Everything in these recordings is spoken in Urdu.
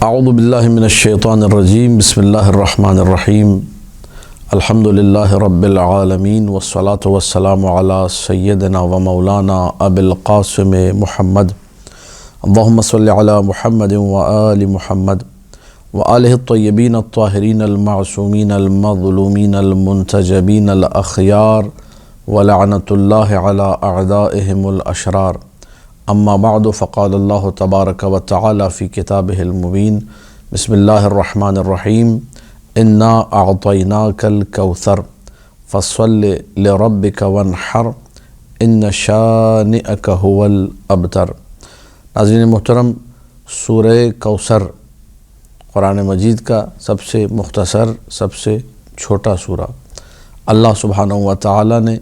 اعوذ باللہ من الشیطان الرجیم بسم اللہ الرحمن الرحیم الحمد للہ رب العالمین والصلاة والسلام علی سیدنا و مولانا ابی القاسم محمد اللہم صلی علی محمد و آل محمد و آلہ الطیبین الطاہرین المعصومین المظلومین المنتجبین الاخیار ولعنۃ اللہ علی اعدائہم الاشرار اما بعد فقال اللہ تبارک و تعالی فی کتابہ المبین بسم اللہ الرحمن الرحیم انا اعطیناک الکوثر فصل لربک وانحر ان شانئک هو الابتر۔ ناظرین محترم، سورہ کوثر قرآن مجید کا سب سے مختصر، سب سے چھوٹا سورہ، اللہ سبحانہ و تعالی نے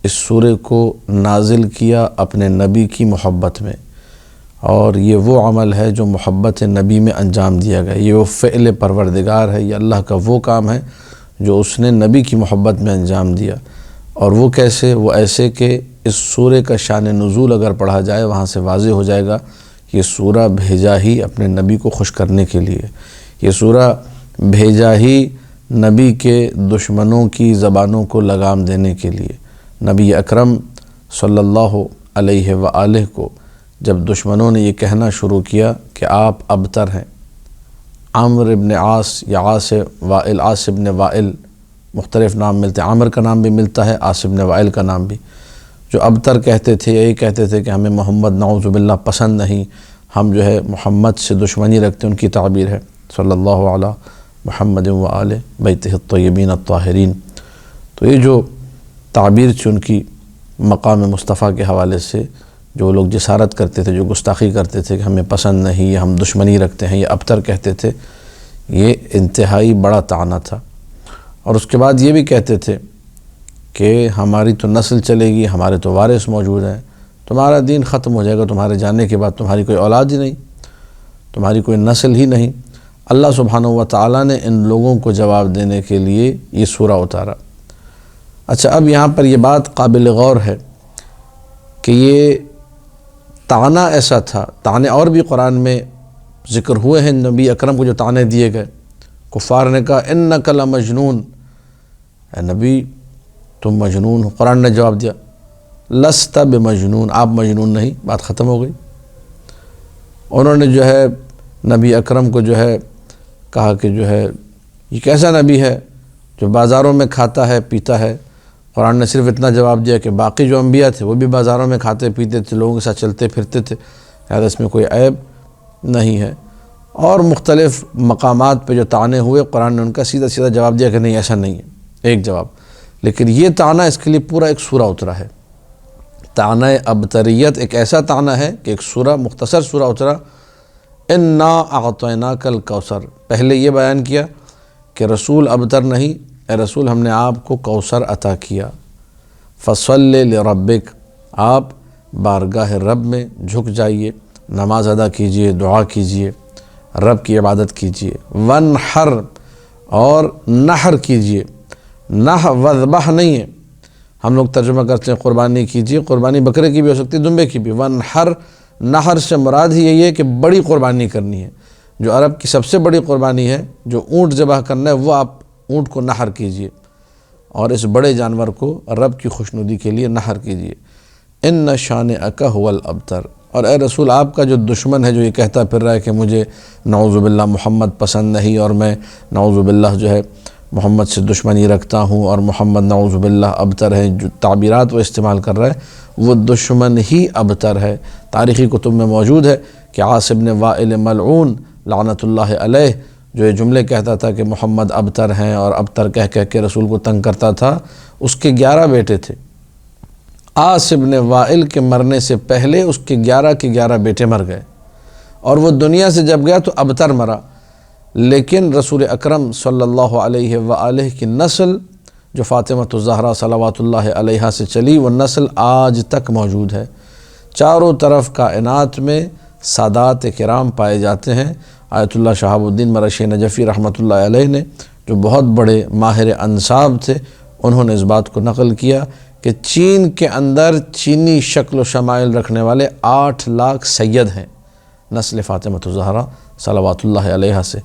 اس سورے کو نازل کیا اپنے نبی کی محبت میں، اور یہ وہ عمل ہے جو محبت نبی میں انجام دیا گیا۔ یہ وہ فعل پروردگار ہے، یہ اللہ کا وہ کام ہے جو اس نے نبی کی محبت میں انجام دیا۔ اور وہ کیسے؟ وہ ایسے کہ اس سورے کا شان نزول اگر پڑھا جائے وہاں سے واضح ہو جائے گا یہ سورہ بھیجا ہی اپنے نبی کو خوش کرنے کے لیے، یہ سورہ بھیجا ہی نبی کے دشمنوں کی زبانوں کو لگام دینے کے لیے۔ نبی اکرم صلی اللہ علیہ وآلہ کو جب دشمنوں نے یہ کہنا شروع کیا کہ آپ ابتر ہیں، عامر ابن عاص یا عاص ابن وائل، مختلف نام ملتے ہیں، عامر کا نام بھی ملتا ہے، عاص ابن وائل کا نام بھی، جو ابتر کہتے تھے، یہی کہتے تھے کہ ہمیں محمد نعوذ باللہ پسند نہیں، ہم جو ہے محمد سے دشمنی رکھتے ہیں، ان کی تعبیر ہے صلی اللہ علی محمد و آل بیتہ الطیبین الطاہرین۔ تو یہ جو تعبیر تھی ان کی مقام مصطفیٰ کے حوالے سے، جو لوگ جسارت کرتے تھے، جو گستاخی کرتے تھے کہ ہمیں پسند نہیں، یہ ہم دشمنی رکھتے ہیں، یہ ابتر کہتے تھے، یہ انتہائی بڑا طعنہ تھا۔ اور اس کے بعد یہ بھی کہتے تھے کہ ہماری تو نسل چلے گی، ہمارے تو وارث موجود ہیں، تمہارا دین ختم ہو جائے گا، تمہارے جانے کے بعد تمہاری کوئی اولاد ہی نہیں، تمہاری کوئی نسل ہی نہیں۔ اللہ سبحانہ و تعالیٰ نے ان لوگوں کو جواب دینے کے لیے یہ سورہ اتارا۔ اچھا، اب یہاں پر یہ بات قابل غور ہے کہ یہ طعنہ ایسا تھا، طعنے اور بھی قرآن میں ذکر ہوئے ہیں، نبی اکرم کو جو طعنے دیے گئے، کفار نے کہا انک لمجنون، اے نبی تم مجنون ہو۔ قرآن نے جواب دیا لست بمجنون، آپ مجنون نہیں، بات ختم ہو گئی۔ انہوں نے جو ہے نبی اکرم کو جو ہے کہا کہ جو ہے یہ کیسا نبی ہے جو بازاروں میں کھاتا ہے پیتا ہے۔ قرآن نے صرف اتنا جواب دیا کہ باقی جو انبیاء تھے وہ بھی بازاروں میں کھاتے پیتے تھے، لوگوں کے ساتھ چلتے پھرتے تھے، لہذا اس میں کوئی عیب نہیں ہے۔ اور مختلف مقامات پہ جو طعنے ہوئے، قرآن نے ان کا سیدھا سیدھا جواب دیا کہ نہیں، ایسا نہیں ہے، ایک جواب۔ لیکن یہ طعنہ، اس کے لیے پورا ایک سورہ اترا ہے۔ طعنہ ابتریت ایک ایسا طعنہ ہے کہ ایک سورہ، مختصر سورہ اترا، انا اعطیناک الکوثر۔ پہلے یہ بیان کیا کہ رسول ابتر نہیں، اے رسول ہم نے آپ کو کوثر عطا کیا، فصل لربک، آپ بارگاہ رب میں جھک جائیے، نماز ادا کیجئے، دعا کیجئے، رب کی عبادت کیجئے، وانحر، اور نحر کیجئے۔ وذبح نہیں ہے، ہم لوگ ترجمہ کرتے ہیں قربانی کیجئے، قربانی بکرے کی بھی ہو سکتی ہے، دمبے کی بھی۔ وانحر، نحر سے مراد ہی یہی ہے کہ بڑی قربانی کرنی ہے، جو عرب کی سب سے بڑی قربانی ہے، جو اونٹ ذبح کرنا ہے، وہ آپ اونٹ کو نحر کیجئے، اور اس بڑے جانور کو رب کی خوشنودی کے لیے نحر کیجئے۔ ان شانئک هو الابتر، اور اے رسول آپ کا جو دشمن ہے، جو یہ کہتا پھر رہا ہے کہ مجھے نعوذ باللہ محمد پسند نہیں، اور میں نعوذ باللہ جو ہے محمد سے دشمنی رکھتا ہوں، اور محمد نعوذ باللہ ابتر ہے، جو تعبیرات وہ استعمال کر رہا ہے وہ دشمن ہی ابتر ہے۔ تاریخی کتب میں موجود ہے کہ عاص ابن وائل ملعون لعنت اللہ علیہ جو یہ جملے کہتا تھا کہ محمد ابتر ہیں، اور ابتر کہہ کے رسول کو تنگ کرتا تھا، اس کے 11 بیٹے تھے۔ عاص ابن وائل کے مرنے سے پہلے اس کے 11 بیٹے مر گئے، اور وہ دنیا سے جب گیا تو ابتر مرا۔ لیکن رسول اکرم صلی اللہ علیہ وآلہ کی نسل جو فاطمہ الزہرا صلوات اللہ علیہا سے چلی، وہ نسل آج تک موجود ہے۔ چاروں طرف کائنات میں سادات کرام پائے جاتے ہیں۔ آیت اللہ شہاب الدین مرشی نجفی رحمۃ اللہ علیہ نے، جو بہت بڑے ماہر انساب تھے، انہوں نے اس بات کو نقل کیا کہ چین کے اندر چینی شکل و شمائل رکھنے والے 8 لاکھ سید ہیں، نسل فاطمہ الزہرا صلوات اللہ علیہ سے۔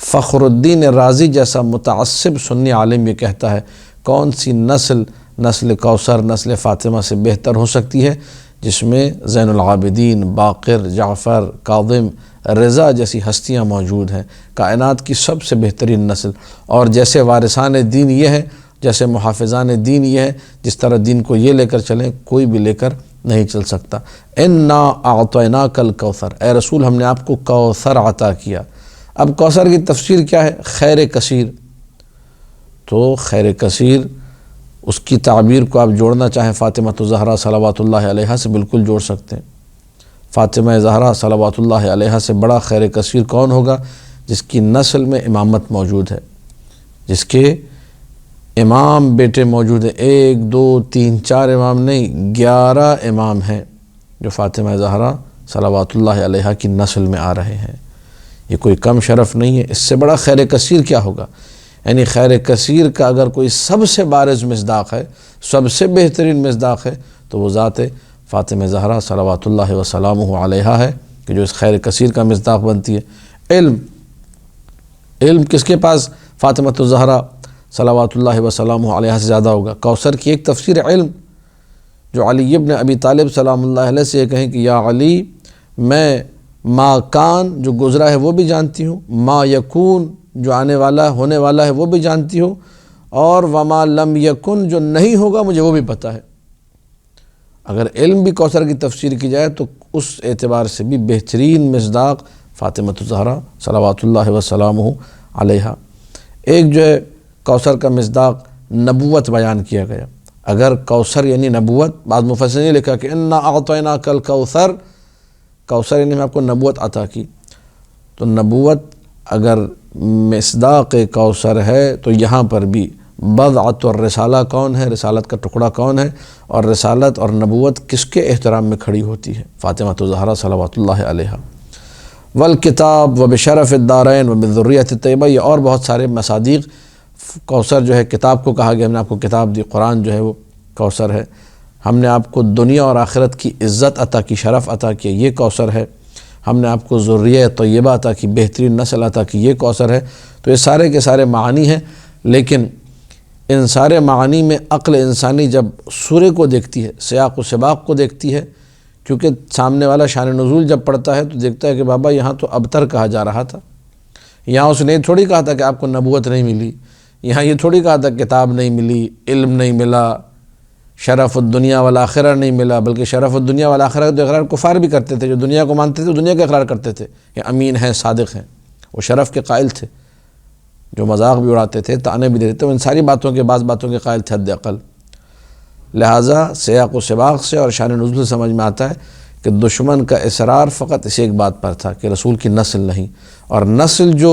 فخر الدین رازی جیسا متعصب سنی عالم یہ کہتا ہے کون سی نسل کوثر نسل فاطمہ سے بہتر ہو سکتی ہے جس میں زین العابدین، باقر، جعفر، کاظم، رضا جیسی ہستیاں موجود ہیں، کائنات کی سب سے بہترین نسل، اور جیسے وارثان دین یہ ہے، جیسے محافظان دین یہ ہے، جس طرح دین کو یہ لے کر چلیں کوئی بھی لے کر نہیں چل سکتا۔ انا اعطیناک الکوثر، اے رسول ہم نے آپ کو کوثر عطا کیا۔ اب کوثر کی تفسیر کیا ہے؟ خیر کثیر۔ تو خیر کثیر اس کی تعبیر کو آپ جوڑنا چاہیں فاطمہ الزہرا صلوات اللہ علیہا سے بالکل جوڑ سکتے ہیں۔ فاطمہ زہرا صلوات اللہ علیہا سے بڑا خیر کثیر کون ہوگا؟ جس کی نسل میں امامت موجود ہے، جس کے امام بیٹے موجود ہیں، 1 2 3 4 امام نہیں، 11 امام ہیں جو فاطمہ زہرا صلوات اللہ علیہا کی نسل میں آ رہے ہیں۔ یہ کوئی کم شرف نہیں ہے، اس سے بڑا خیر کثیر کیا ہوگا؟ یعنی خیر کثیر کا اگر کوئی سب سے بارز مصداق ہے، سب سے بہترین مصداق ہے تو وہ ذات فاطمہ زہرا صلوات اللہ وسلامہ علیہا ہے کہ جو اس خیر کثیر کا مصداق بنتی ہے۔ علم کس کے پاس فاطمہ الزہرا صلوات اللہ وسلامہ علیہا سے زیادہ ہوگا؟ کوثر کی ایک تفسیر علم، جو علی ابن ابی طالب سلام اللہ علیہ سے یہ کہیں کہ یا علی میں ما کان جو گزرا ہے وہ بھی جانتی ہوں، ما یکون جو آنے والا ہونے والا ہے وہ بھی جانتی ہوں، اور وما لم یکن جو نہیں ہوگا مجھے وہ بھی پتہ ہے۔ اگر علم بھی کوثر کی تفسیر کی جائے تو اس اعتبار سے بھی بہترین مصداق فاطمہ الزہرا صلوات اللہ وسلامہ علیہا۔ ایک جو ہے کوثر کا مصداق نبوت بیان کیا گیا۔ اگر کوثر یعنی نبوت، بعض مفسرین نے لکھا کہ انا اعطیناک الکوثر، کوثر یعنی میں آپ کو نبوت عطا کی، تو نبوت اگر مصداق کوثر ہے تو یہاں پر بھی بضعۃ الرسالہ کون ہے، رسالت کا ٹکڑا کون ہے، اور رسالت اور نبوت کس کے احترام میں کھڑی ہوتی ہے؟ فاطمہ الزہرا صلوات اللہ علیہا۔ والکتاب وبشرف الدارین وبالذریۃ الطیبہ، یہ اور بہت سارے مصادیق۔ کوثر جو ہے کتاب کو کہا گیا، ہم نے آپ کو کتاب دی، قرآن جو ہے وہ کوثر ہے۔ ہم نے آپ کو دنیا اور آخرت کی عزت عطا کی، شرف عطا کی، یہ کوثر ہے۔ ہم نے آپ کو ذریہ طیبہ عطا کی، بہترین نسل عطا کی، یہ کوثر ہے۔ تو یہ سارے کے سارے معانی ہیں، لیکن ان سارے معانی میں عقل انسانی جب سورے کو دیکھتی ہے، سیاق و سباق کو دیکھتی ہے، کیونکہ سامنے والا شان نزول جب پڑھتا ہے تو دیکھتا ہے کہ بابا یہاں تو ابتر کہا جا رہا تھا، یہاں اس نے تھوڑی کہا تھا کہ آپ کو نبوت نہیں ملی، یہاں یہ تھوڑی کہا تھا کتاب نہیں ملی، علم نہیں ملا، شرف الدنیا والآخرہ نہیں ملا، بلکہ شرف الدنیا والآخرہ کا اقرار کفار بھی کرتے تھے، جو دنیا کو مانتے تھے دنیا کا اقرار کرتے تھے کہ امین ہیں، صادق ہیں، وہ شرف کے قائل تھے، جو مذاق بھی اڑاتے تھے، طعنے بھی دیتے تھے، ان ساری باتوں کے بعض باتوں کے قائل تھے حد اقل۔ لہٰذا سیاق و سباق سے اور شان نزول سے سمجھ میں آتا ہے کہ دشمن کا اصرار فقط اسی ایک بات پر تھا کہ رسول کی نسل نہیں، اور نسل جو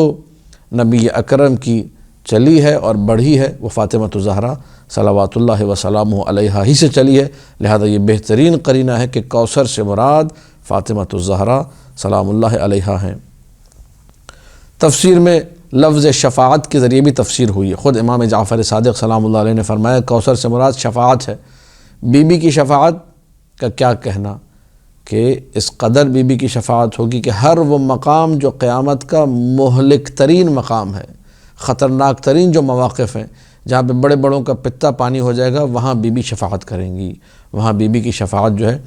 نبی اکرم کی چلی ہے اور بڑھی ہے وہ فاطمہ الزہرا صلوات اللہ وسلامہ علیہا ہی سے چلی ہے۔ لہذا یہ بہترین قرینہ ہے کہ کوثر سے مراد فاطمہ الزہرا سلام اللہ علیہا ہیں۔ تفسیر میں لفظ شفاعت کے ذریعے بھی تفسیر ہوئی ہے۔ خود امام جعفر صادق سلام اللہ علیہ نے فرمایا کوثر سے مراد شفاعت ہے۔ بی بی کی شفاعت کا کیا کہنا کہ اس قدر بی بی کی شفاعت ہوگی کہ ہر وہ مقام جو قیامت کا مہلک ترین مقام ہے، خطرناک ترین جو مواقف ہیں، جہاں پہ بڑے بڑوں کا پتا پانی ہو جائے گا، وہاں بی بی شفاعت کریں گی، وہاں بی بی کی شفاعت جو ہے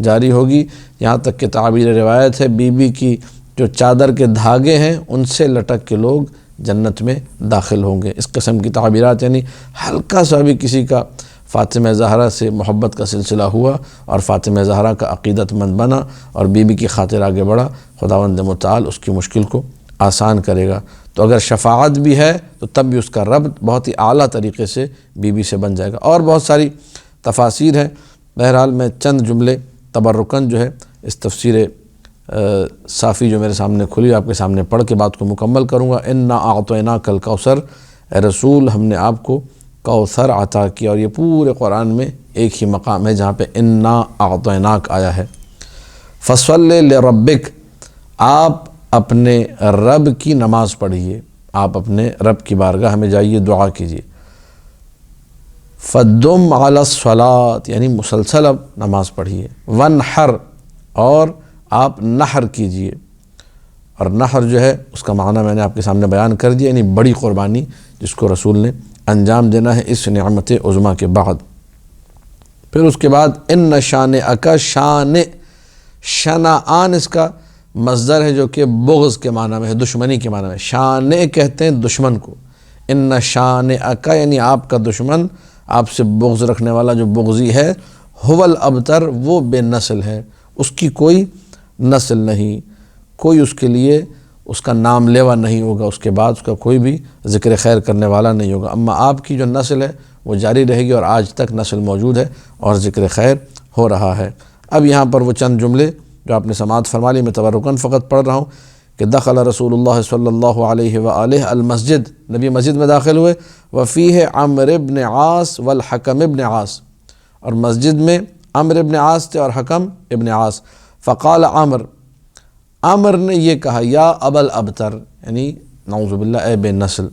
جاری ہوگی۔ یہاں تک کہ تعبیر روایت ہے بی بی کی جو چادر کے دھاگے ہیں ان سے لٹک کے لوگ جنت میں داخل ہوں گے۔ اس قسم کی تعبیرات، یعنی ہلکا سا بھی کسی کا فاطمہ زہرا سے محبت کا سلسلہ ہوا اور فاطمہ زہرا کا عقیدت مند بنا اور بی بی کی خاطر آگے بڑھا، خداوند متعال اس کی مشکل کو آسان کرے گا۔ تو اگر شفاعت بھی ہے تو تب بھی اس کا ربط بہت ہی اعلیٰ طریقے سے بی بی سے بن جائے گا۔ اور بہت ساری تفاسیر ہیں، بہرحال میں چند جملے تبرکاً جو ہے اس تفسیر صافی جو میرے سامنے کھلی آپ کے سامنے پڑھ کے بات کو مکمل کروں گا۔ انا اعطیناک الکوثر، اے رسول ہم نے آپ کو کوثر عطا کیا، اور یہ پورے قرآن میں ایک ہی مقام ہے جہاں پہ انا اعطیناک آیا ہے۔ فصلی لربک، آپ اپنے رب کی نماز پڑھیے، آپ اپنے رب کی بارگاہ میں جائیے، دعا کیجیے۔ فدم علی الصلاۃ، یعنی مسلسل اب نماز پڑھیے۔ ونحر، اور آپ نحر کیجیے۔ اور نحر جو ہے اس کا معنی میں نے آپ کے سامنے بیان کر دیا، یعنی بڑی قربانی جس کو رسول نے انجام دینا ہے اس نعمت عظمیٰ کے بعد۔ پھر اس کے بعد ان شانئک، شنعان اس کا مصدر ہے جو کہ بغض کے معنی میں ہے، دشمنی کے معنی میں۔ شانع کہتے ہیں دشمن کو، ان شانئک یعنی آپ کا دشمن، آپ سے بغض رکھنے والا جو بغضی ہے، هو الابتر وہ بے نسل ہے، اس کی کوئی نسل نہیں، کوئی اس کے لیے اس کا نام لیوا نہیں ہوگا، اس کے بعد اس کا کوئی بھی ذکر خیر کرنے والا نہیں ہوگا۔ اما آپ کی جو نسل ہے وہ جاری رہے گی، اور آج تک نسل موجود ہے اور ذکر خیر ہو رہا ہے۔ اب یہاں پر وہ چند جملے جو آپ نے سماعت فرما لی، میں تبرکاً فقط پڑھ رہا ہوں کہ دخل رسول اللہ صلی اللہ علیہ وآلہ المسجد، نبی مسجد میں داخل ہوئے، وفیہ عمرو بن عاص والحکم ابن عاص، اور مسجد میں عمرو ابن عاص تھے اور حکم ابن عاص۔ فقال عمر نے یہ کہا، یا ابا الابتر یعنی نعوذ باللہ اے بے نسل،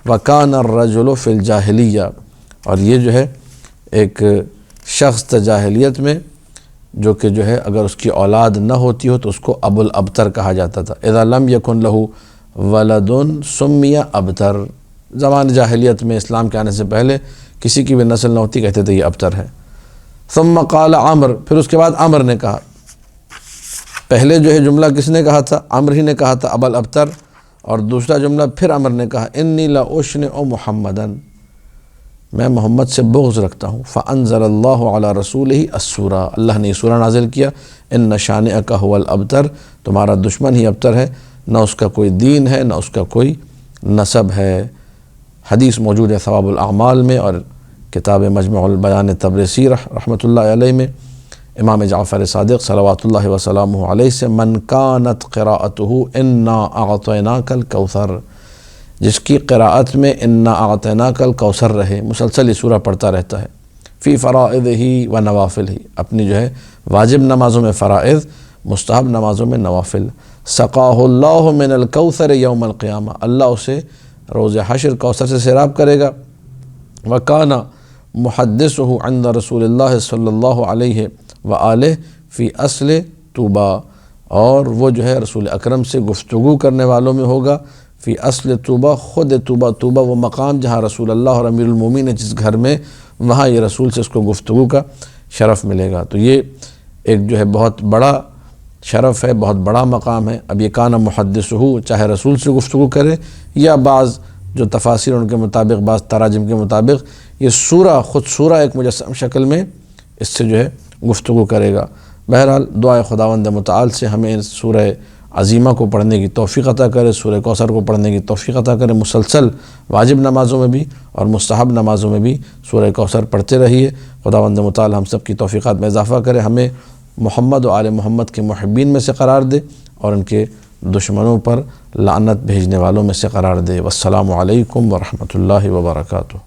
وکان الرجل فی الجاہلیہ، اور یہ جو ہے ایک شخص تھا جاہلیت میں جو کہ جو ہے اگر اس کی اولاد نہ ہوتی ہو تو اس کو ابو الابتر کہا جاتا تھا۔ اذا لم یکن لہ ولد سمی ابتر، زمان جاہلیت میں اسلام کے آنے سے پہلے کسی کی بھی نسل نہ ہوتی کہتے تھے یہ ابتر ہے۔ ثم قال عمر، پھر اس کے بعد عمر نے کہا، پہلے جو ہے جملہ کس نے کہا تھا؟ عمر ہی نے کہا تھا ابا الابتر، اور دوسرا جملہ پھر عمر نے کہا، انی لاشنع محمدا، میں محمد سے بغض رکھتا ہوں۔ فانزل اللہ علی رسولہ السورہ، اللہ نے یہ سورہ نازل کیا، ان شانئک هو الابتر، تمہارا دشمن ہی ابتر ہے، نہ اس کا کوئی دین ہے نہ اس کا کوئی نسب ہے۔ حدیث موجود ہے ثواب الاعمال میں اور کتاب مجمع البیان تبریسی رحمۃ اللہ علیہ میں، امام جعفر صادق صلوات اللہ وسلامہ علیہ سے، من کانت قراءتہ انا اعطیناک الکوثر، جس کی قراءت میں انا اعطیناک الکوثر رہے، مسلسل یہ سورہ پڑھتا رہتا ہے، فی فرائضہ و نوافلہ، اپنی جو ہے واجب نمازوں میں فرائض، مستحب نمازوں میں نوافل، سقاہ اللہ من الکوثر یوم القیامہ، اللہ اسے روز حشر کوثر سے سیراب کرے گا۔ وکان محدثہ عند رسول اللہ صلی اللہ علیہ وآلہ فی اصل طوبہ، اور وہ جو ہے رسول اکرم سے گفتگو کرنے والوں میں ہوگا فی اصل طوبہ، خود طوبہ، طوبہ وہ مقام جہاں رسول اللہ اور امیر المومنین جس گھر میں، وہاں یہ رسول سے اس کو گفتگو کا شرف ملے گا۔ تو یہ ایک جو ہے بہت بڑا شرف ہے، بہت بڑا مقام ہے۔ اب یہ کان محدثہ، چاہے رسول سے گفتگو کرے یا بعض جو تفاسیر ان کے مطابق، بعض تراجم کے مطابق یہ سورہ خود سورہ ایک مجسم شکل میں اس سے جو ہے گفتگو کرے گا۔ بہرحال دعائے خداوند متعال سے ہمیں اس سورہ عظیمہ کو پڑھنے کی توفیق عطا کرے، سورہ کوثر کو پڑھنے کی توفیق عطا کرے، مسلسل واجب نمازوں میں بھی اور مستحب نمازوں میں بھی سورہ کوثر پڑھتے رہیے۔ خداوند متعال ہم سب کی توفیقات میں اضافہ کرے، ہمیں محمد و آل محمد کے محبین میں سے قرار دے اور ان کے دشمنوں پر لعنت بھیجنے والوں میں سے قرار دے۔ والسلام علیکم ورحمۃ اللہ وبرکاتہ۔